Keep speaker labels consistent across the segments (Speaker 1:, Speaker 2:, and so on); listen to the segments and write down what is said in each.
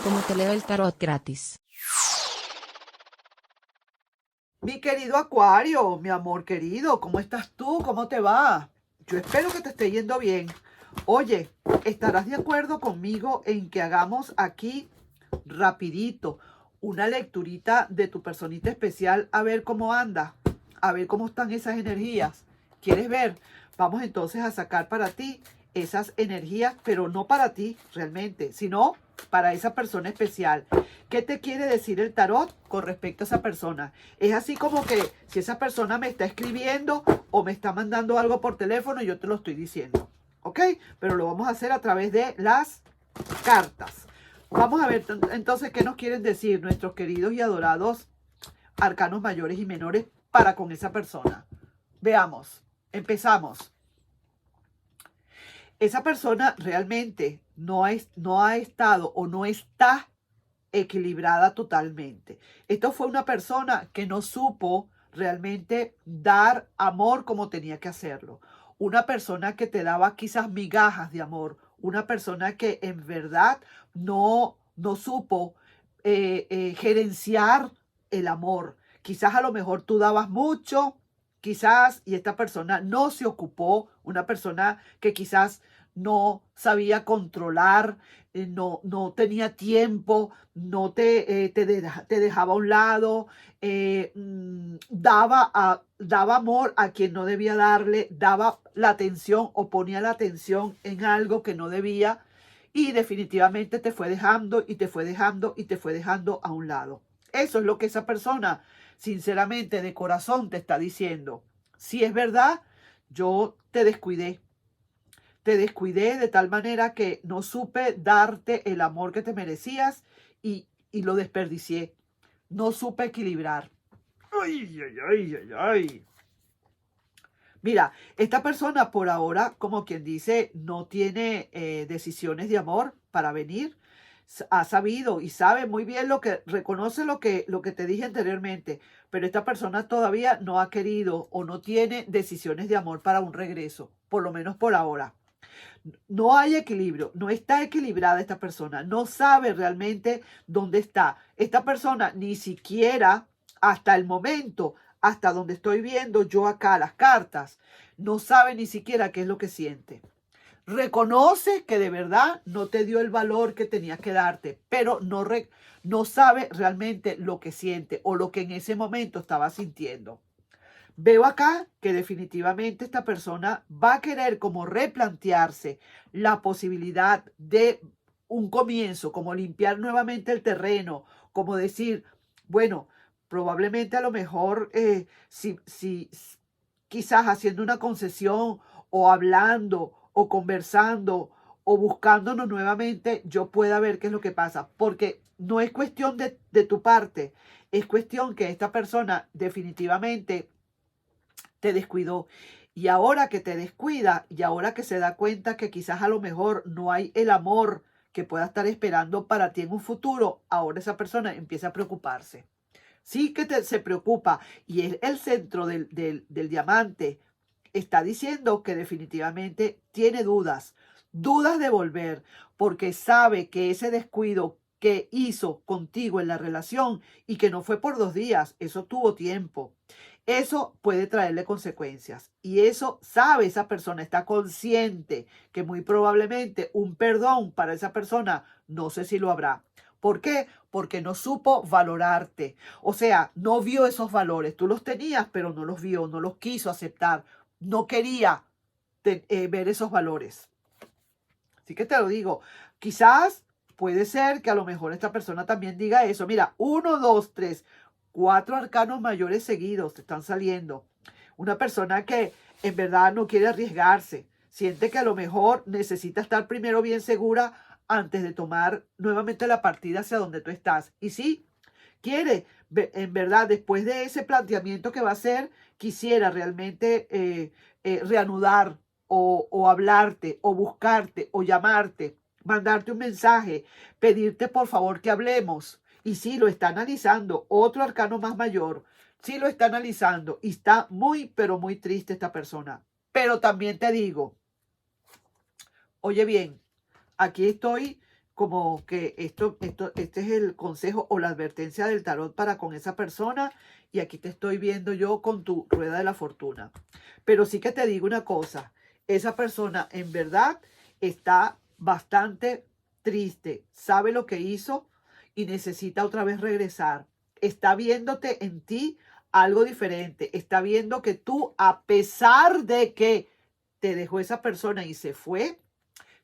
Speaker 1: como te leo el tarot gratis.
Speaker 2: Mi querido Acuario, mi amor querido, ¿cómo estás tú? ¿Cómo te va? Yo espero que te esté yendo bien. Oye, ¿estarás de acuerdo conmigo en que hagamos aquí rapidito una lecturita de tu personita especial a ver cómo anda? A ver cómo están esas energías. ¿Quieres ver? Vamos entonces a sacar para ti esas energías, pero no para ti realmente, sino para esa persona especial. ¿Qué te quiere decir el tarot con respecto a esa persona? Es así como que si esa persona me está escribiendo o me está mandando algo por teléfono, yo te lo estoy diciendo. ¿Ok? Pero lo vamos a hacer a través de las cartas. Vamos a ver entonces qué nos quieren decir nuestros queridos y adorados arcanos mayores y menores para con esa persona. Veamos. Empezamos. Esa persona realmente no ha estado o no está equilibrada totalmente. Esto fue una persona que no supo realmente dar amor como tenía que hacerlo. Una persona que te daba quizás migajas de amor. Una persona que en verdad no supo gerenciar el amor. Quizás a lo mejor tú dabas mucho, quizás, y esta persona no se ocupó. Una persona que quizás no sabía controlar, no tenía tiempo, no te dejaba a un lado, daba amor a quien no debía darle, daba la atención o ponía la atención en algo que no debía y definitivamente te fue dejando y te fue dejando y te fue dejando a un lado. Eso es lo que esa persona, sinceramente, de corazón te está diciendo. Si es verdad, yo te descuidé de tal manera que no supe darte el amor que te merecías y lo desperdicié. No supe equilibrar. Ay, ay, ay, ay, ay. Mira, esta persona por ahora, como quien dice, no tiene decisiones de amor para venir. Ha sabido y sabe muy bien reconoce lo que te dije anteriormente, pero esta persona todavía no ha querido o no tiene decisiones de amor para un regreso, por lo menos por ahora. No hay equilibrio, no está equilibrada esta persona, no sabe realmente dónde está. Esta persona ni siquiera hasta el momento, hasta donde estoy viendo yo acá las cartas, no sabe ni siquiera qué es lo que siente. Reconoce que de verdad no te dio el valor que tenía que darte, pero no sabe realmente lo que siente o lo que en ese momento estaba sintiendo. Veo acá que definitivamente esta persona va a querer como replantearse la posibilidad de un comienzo, como limpiar nuevamente el terreno, como decir, bueno, probablemente a lo mejor si quizás haciendo una concesión o hablando o conversando o buscándonos nuevamente, yo pueda ver qué es lo que pasa, porque no es cuestión de tu parte, es cuestión que esta persona definitivamente te descuidó. Y ahora que te descuida y ahora que se da cuenta que quizás a lo mejor no hay el amor que pueda estar esperando para ti en un futuro, ahora esa persona empieza a preocuparse. Sí que se preocupa y es el centro del diamante. Está diciendo que definitivamente tiene dudas de volver, porque sabe que ese descuido que hizo contigo en la relación y que no fue por 2 días, eso tuvo tiempo. Eso puede traerle consecuencias y eso sabe esa persona, está consciente que muy probablemente un perdón para esa persona no sé si lo habrá. ¿Por qué? Porque no supo valorarte. O sea, no vio esos valores. Tú los tenías, pero no los vio, no los quiso aceptar. No quería ver esos valores. Así que te lo digo, quizás puede ser que a lo mejor esta persona también diga eso. Mira, 1, 2, 3, 4 arcanos mayores seguidos te están saliendo. Una persona que en verdad no quiere arriesgarse. Siente que a lo mejor necesita estar primero bien segura antes de tomar nuevamente la partida hacia donde tú estás. Y sí, quiere, en verdad, después de ese planteamiento que va a hacer, quisiera realmente reanudar o hablarte o buscarte o llamarte, mandarte un mensaje, pedirte por favor que hablemos. Y sí, lo está analizando. Otro arcano más mayor. Sí lo está analizando y está muy, pero muy triste esta persona. Pero también te digo, oye bien, aquí estoy como que este es el consejo o la advertencia del tarot para con esa persona. Y aquí te estoy viendo yo con tu rueda de la fortuna. Pero sí que te digo una cosa, esa persona en verdad está bastante triste, sabe lo que hizo y necesita otra vez regresar. Está viéndote en ti algo diferente, está viendo que tú, a pesar de que te dejó esa persona y se fue,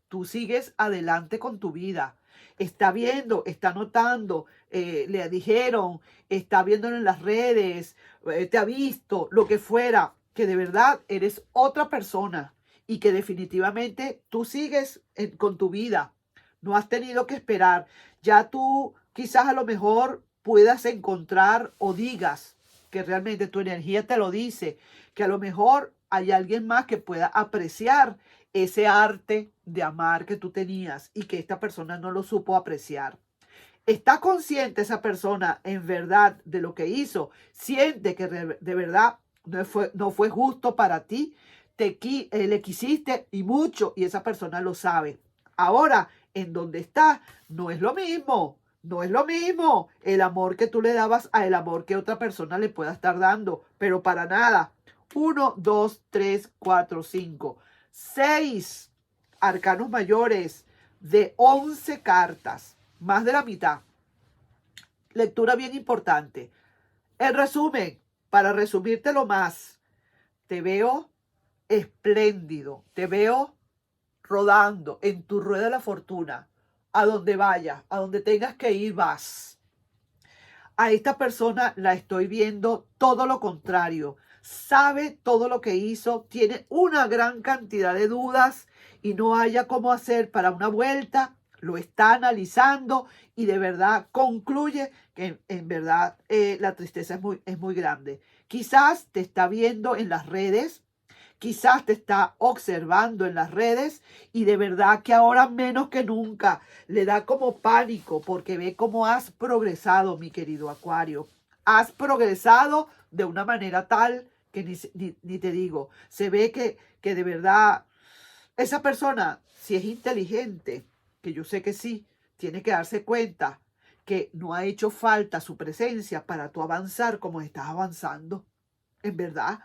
Speaker 2: tú sigues adelante con tu vida. Está viendo, está notando, le dijeron, está viéndolo en las redes, te ha visto, lo que fuera, que de verdad eres otra persona y que definitivamente tú sigues con tu vida. No has tenido que esperar. Ya tú quizás a lo mejor puedas encontrar o digas que realmente tu energía te lo dice, que a lo mejor hay alguien más que pueda apreciar ese arte de amar que tú tenías y que esta persona no lo supo apreciar. ¿Está consciente esa persona en verdad de lo que hizo? ¿Siente que de verdad no fue justo para ti? Le quisiste y mucho y esa persona lo sabe. Ahora, en donde está, no es lo mismo. No es lo mismo el amor que tú le dabas a el amor que otra persona le pueda estar dando, pero para nada. 1, 2, 3, 4, 5, 6 arcanos mayores de 11 cartas, más de la mitad. Lectura bien importante. El resumen, para resumírtelo más, te veo espléndido, te veo rodando en tu rueda de la fortuna, a donde vayas, a donde tengas que ir, vas. A esta persona la estoy viendo todo lo contrario. Sabe todo lo que hizo, tiene una gran cantidad de dudas y no haya cómo hacer para una vuelta. Lo está analizando y de verdad concluye que en verdad la tristeza es muy grande. Quizás te está viendo en las redes, quizás te está observando en las redes y de verdad que ahora menos que nunca le da como pánico porque ve cómo has progresado, mi querido Acuario. Has progresado de una manera tal que ni te digo. Se ve que de verdad esa persona, si es inteligente, que yo sé que sí, tiene que darse cuenta que no ha hecho falta su presencia para tú avanzar como estás avanzando. En verdad.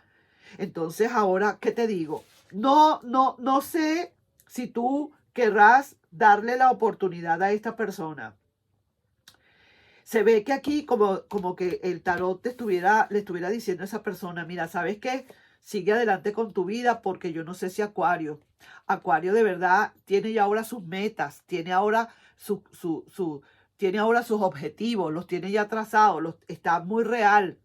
Speaker 2: Entonces, ahora, ¿qué te digo? No sé si tú querrás darle la oportunidad a esta persona. Se ve que aquí como que el tarot le estuviera diciendo a esa persona, mira, ¿sabes qué? Sigue adelante con tu vida porque yo no sé si Acuario de verdad tiene ya ahora sus metas, tiene ahora tiene ahora sus objetivos, los tiene ya trazados, está muy real.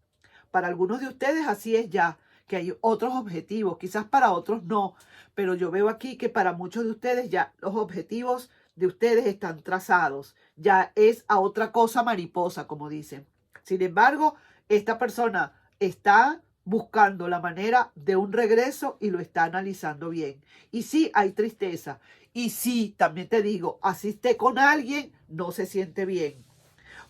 Speaker 2: Para algunos de ustedes así es ya, que hay otros objetivos, quizás para otros no, pero yo veo aquí que para muchos de ustedes ya los objetivos de ustedes están trazados, ya es a otra cosa mariposa, como dicen. Sin embargo, esta persona está buscando la manera de un regreso y lo está analizando bien. Y sí, hay tristeza. Y sí, también te digo, asiste con alguien, no se siente bien.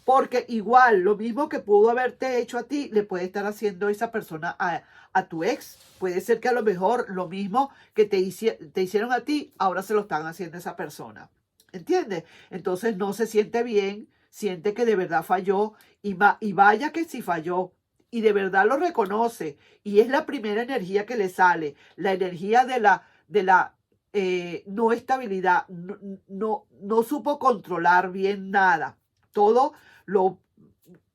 Speaker 2: Porque igual, lo mismo que pudo haberte hecho a ti, le puede estar haciendo esa persona a tu ex. Puede ser que a lo mejor lo mismo que te hicieron a ti, ahora se lo están haciendo a esa persona. ¿Entiendes? Entonces no se siente bien, siente que de verdad falló y vaya que si falló. Y de verdad lo reconoce. Y es la primera energía que le sale. La energía de la no estabilidad. No supo controlar bien nada. Todo lo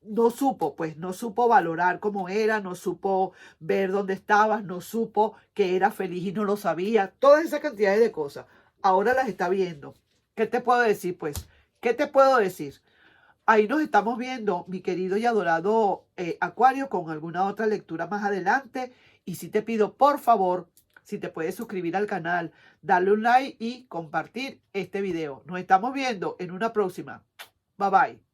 Speaker 2: no supo valorar cómo era, no supo ver dónde estabas, no supo que era feliz y no lo sabía. Todas esas cantidades de cosas. Ahora las está viendo. ¿Qué te puedo decir, pues? ¿Qué te puedo decir? Ahí nos estamos viendo, mi querido y adorado Acuario, con alguna otra lectura más adelante. Y si te pido, por favor, si te puedes suscribir al canal, darle un like y compartir este video. Nos estamos viendo en una próxima. Bye bye.